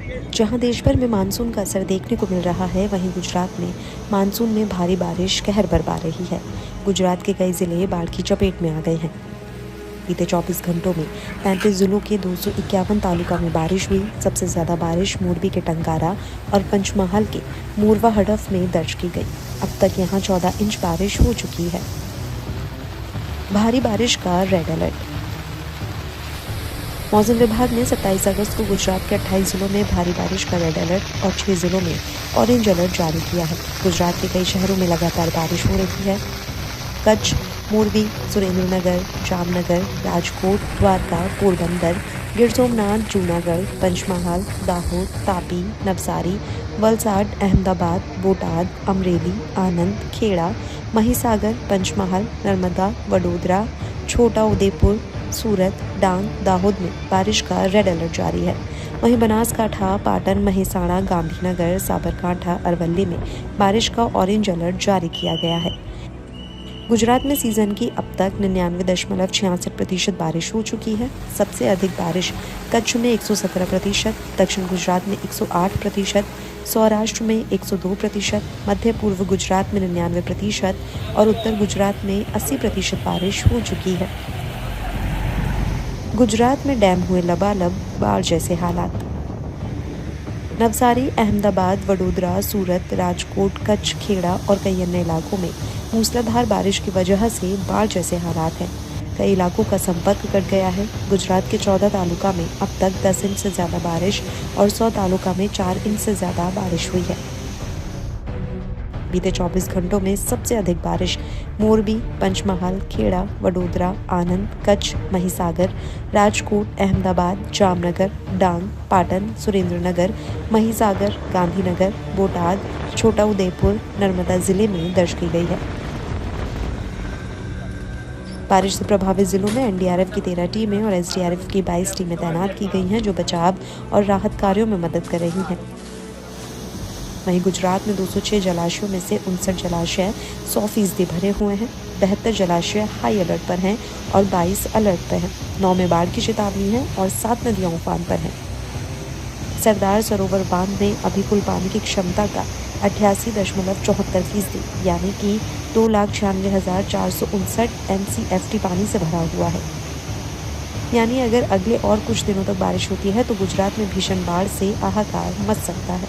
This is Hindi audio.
जहां देश भर में मानसून का असर देखने को मिल रहा है, वहीं गुजरात में मानसून में भारी बारिश कहर बरपा रही है। गुजरात के कई जिले बाढ़ की चपेट में आ गए हैं। बीते 24 घंटों में 35 जिलों के 251 तालुका में बारिश हुई। सबसे ज्यादा बारिश मोरबी के टंकारा और पंचमहाल के मोरवा हडफ में दर्ज की गई। अब तक यहां 14 इंच बारिश हो चुकी है। भारी बारिश का रेड अलर्ट। मौसम विभाग ने 27 अगस्त को गुजरात के 28 जिलों में भारी बारिश का रेड अलर्ट और 6 जिलों में ऑरेंज अलर्ट जारी किया है। गुजरात के कई शहरों में लगातार बारिश हो रही है। कच्छ, मोरबी, सुरेंद्रनगर, जामनगर, राजकोट, द्वारका, पोरबंदर, गिर सोमनाथ, जूनागढ़, पंचमहाल, दाहोद, तापी, नवसारी, वलसाड, अहमदाबाद, बोटाद, अमरेली, आनंद, खेड़ा, महिसागर, पंचमहाल, नर्मदा, वडोदरा, छोटा उदेपुर, सूरत, डांग, दाहोद में बारिश का रेड अलर्ट जारी है। वहीं बनासकांठा, पाटन, मेहसाणा, गांधीनगर, साबरकांठा, अरवली में बारिश का ऑरेंज अलर्ट जारी किया गया है। गुजरात में सीजन की अब तक 99.66% बारिश हो चुकी है। सबसे अधिक बारिश कच्छ में 117%, दक्षिण गुजरात में 108%, सौराष्ट्र में 102%, मध्य पूर्व गुजरात में 99% और उत्तर गुजरात में 80% बारिश हो चुकी है। गुजरात में डैम हुए लबालब, बाढ़ जैसे हालात। नवसारी, अहमदाबाद, वडोदरा, सूरत, राजकोट, कच्छ, खेड़ा और कई अन्य इलाकों में मूसलाधार बारिश की वजह से बाढ़ जैसे हालात हैं। कई इलाकों का संपर्क कट गया है। गुजरात के 14 तालुका में अब तक 10 इंच से ज़्यादा बारिश और 100 तालुका में 4 इंच से ज़्यादा बारिश हुई है। बीते 24 घंटों में सबसे अधिक बारिश मोरबी, पंचमहाल, खेड़ा, वडोदरा, आनंद, कच्छ, महिसागर, राजकोट, अहमदाबाद, जामनगर, डांग, पाटन, सुरेंद्रनगर, महिसागर, गांधीनगर, बोटाद, छोटा उदेपुर, नर्मदा जिले में दर्ज की गई है। बारिश से प्रभावित जिलों में एनडीआरएफ की 13 टीमें और एसडीआरएफ की 22 टीमें तैनात की गई हैं, जो बचाव और राहत कार्यों में मदद कर रही हैं। वहीं गुजरात में 206 जलाशयों में से 59 जलाशय 100% भरे हुए हैं। 72 जलाशय हाई अलर्ट पर हैं और 22 अलर्ट पर हैं। 9 में बाढ़ की चेतावनी है और 7 नदियां उफान पर हैं। सरदार सरोवर बांध में अभी कुल पानी की क्षमता का 88.74% यानी कि 2,96,459 MCFT पानी से भरा हुआ है। यानी अगर अगले और कुछ दिनों तक बारिश होती है तो गुजरात में भीषण बाढ़ से हाहाकार मच सकता है।